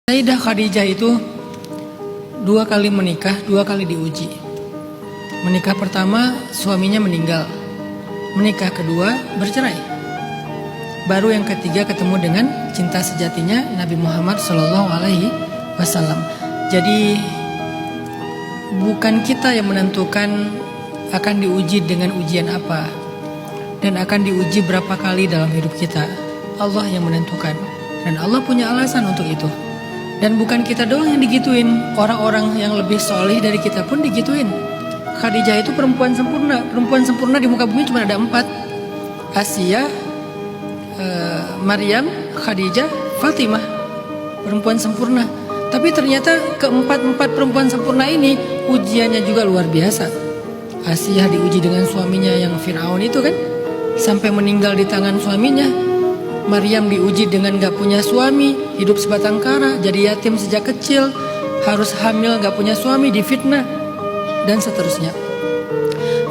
Sayyidah Khadijah itu 2 kali menikah, 2 kali diuji. Menikah pertama suaminya meninggal, menikah kedua bercerai. Baru yang ketiga ketemu dengan cinta sejatinya Nabi Muhammad SAW. Jadi bukan kita yang menentukan akan diuji dengan ujian apa dan akan diuji berapa kali dalam hidup kita. Allah yang menentukan dan Allah punya alasan untuk itu. Dan bukan kita doang yang digituin, orang-orang yang lebih soleh dari kita pun digituin. Khadijah itu perempuan sempurna di muka bumi cuma ada 4. Asia, Maryam, Khadijah, Fatimah, perempuan sempurna. Tapi ternyata keempat perempuan sempurna ini ujiannya juga luar biasa. Asia diuji dengan suaminya yang Fir'aun itu kan, sampai meninggal di tangan suaminya. Maryam diuji dengan gak punya suami, hidup sebatang kara, jadi yatim sejak kecil, harus hamil gak punya suami, difitnah, dan seterusnya.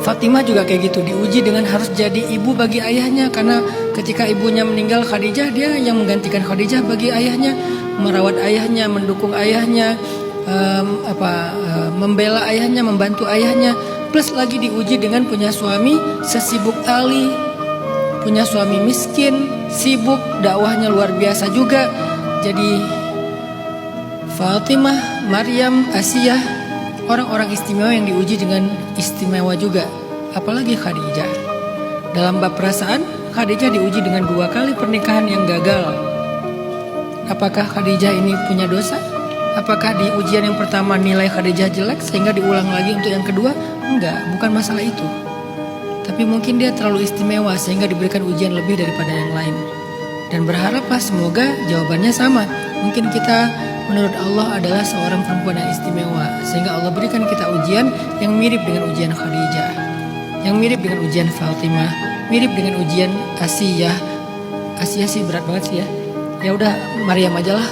Fatimah juga kayak gitu, diuji dengan harus jadi ibu bagi ayahnya, karena ketika ibunya meninggal Khadijah, dia yang menggantikan Khadijah bagi ayahnya, merawat ayahnya, mendukung ayahnya, membela ayahnya, membantu ayahnya, plus lagi diuji dengan punya suami sesibuk Ali, punya suami miskin, sibuk, dakwahnya luar biasa juga. Jadi Fatimah, Maryam, Asia, orang-orang istimewa yang diuji dengan istimewa juga. Apalagi Khadijah. Dalam bab perasaan, Khadijah diuji dengan 2 kali pernikahan yang gagal. Apakah Khadijah ini punya dosa? Apakah di ujian yang pertama nilai Khadijah jelek sehingga diulang lagi untuk yang kedua? Enggak, bukan masalah itu. Tapi mungkin dia terlalu istimewa sehingga diberikan ujian lebih daripada yang lain. Dan berharaplah semoga jawabannya sama. Mungkin kita menurut Allah adalah seorang perempuan yang istimewa, sehingga Allah berikan kita ujian yang mirip dengan ujian Khadijah, yang mirip dengan ujian Fatimah, mirip dengan ujian Asia. Asia sih berat banget sih ya. Ya udah Maryam aja lah.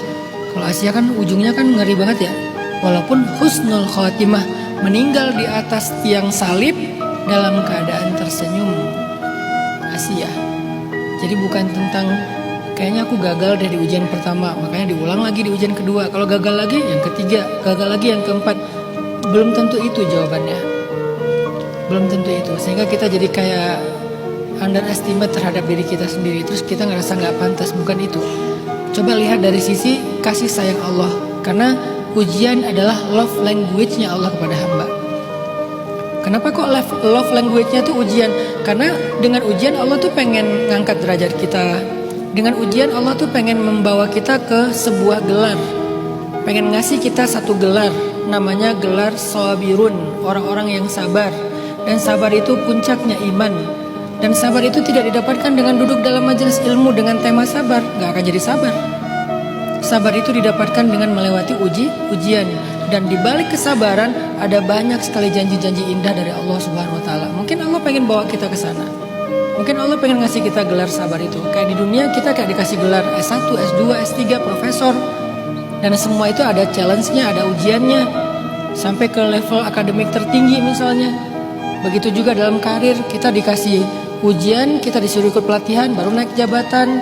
Kalau Asia kan ujungnya kan ngeri banget ya. Walaupun husnul khatimah, meninggal di atas tiang salib dalam keadaan tersenyum. Asia. Jadi bukan tentang kayaknya aku gagal dari ujian pertama, makanya diulang lagi di ujian kedua. Kalau gagal lagi yang ketiga, gagal lagi yang keempat. Belum tentu itu jawabannya. Belum tentu itu. Sehingga kita jadi kayak underestimate terhadap diri kita sendiri. Terus kita ngerasa gak pantas. Bukan itu. Coba lihat dari sisi kasih sayang Allah. Karena ujian adalah love language-nya Allah kepada hamba. Kenapa kok love language-nya tuh ujian? Karena dengan ujian Allah tuh pengen ngangkat derajat kita. Dengan ujian Allah tuh pengen membawa kita ke sebuah gelar. Pengen ngasih kita satu gelar. Namanya gelar sabirun, orang-orang yang sabar. Dan sabar itu puncaknya iman. Dan sabar itu tidak didapatkan dengan duduk dalam majelis ilmu dengan tema sabar. Gak akan jadi sabar. Sabar itu didapatkan dengan melewati ujian. Dan di balik kesabaran ada banyak sekali janji-janji indah dari Allah Subhanahu wa taala. Mungkin Allah pengen bawa kita ke sana. Mungkin Allah pengen ngasih kita gelar sabar itu. Kayak di dunia kita kayak dikasih gelar S1, S2, S3, profesor. Dan semua itu ada challenge-nya, ada ujiannya. Sampai ke level akademik tertinggi misalnya. Begitu juga dalam karir, kita dikasih ujian, kita disuruh ikut pelatihan, baru naik jabatan.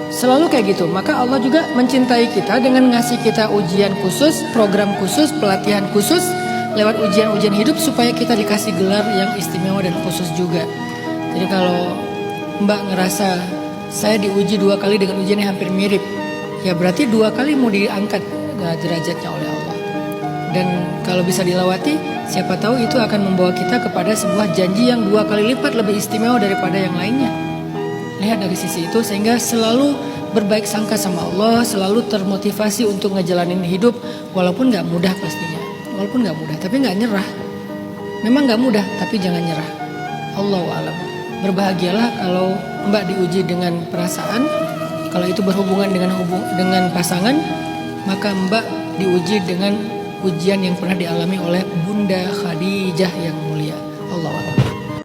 Selalu kayak gitu. Maka Allah juga mencintai kita dengan ngasih kita ujian khusus, program khusus, pelatihan khusus, lewat ujian-ujian hidup supaya kita dikasih gelar yang istimewa dan khusus juga. Jadi kalau Mbak ngerasa saya diuji 2 kali dengan ujian yang hampir mirip, ya berarti 2 kali mau diangkat derajatnya oleh Allah. Dan kalau bisa dilewati, siapa tahu itu akan membawa kita kepada sebuah janji yang 2 kali lipat lebih istimewa daripada yang lainnya. Lihat dari sisi itu sehingga selalu berbaik sangka sama Allah, selalu termotivasi untuk ngejalanin hidup walaupun gak mudah pastinya. Walaupun gak mudah, tapi gak nyerah. Memang gak mudah, tapi jangan nyerah. Allahu a'lam. Berbahagialah kalau Mbak diuji dengan perasaan. Kalau itu berhubungan dengan pasangan, maka Mbak diuji dengan ujian yang pernah dialami oleh Bunda Khadijah yang mulia. Allahu a'lam.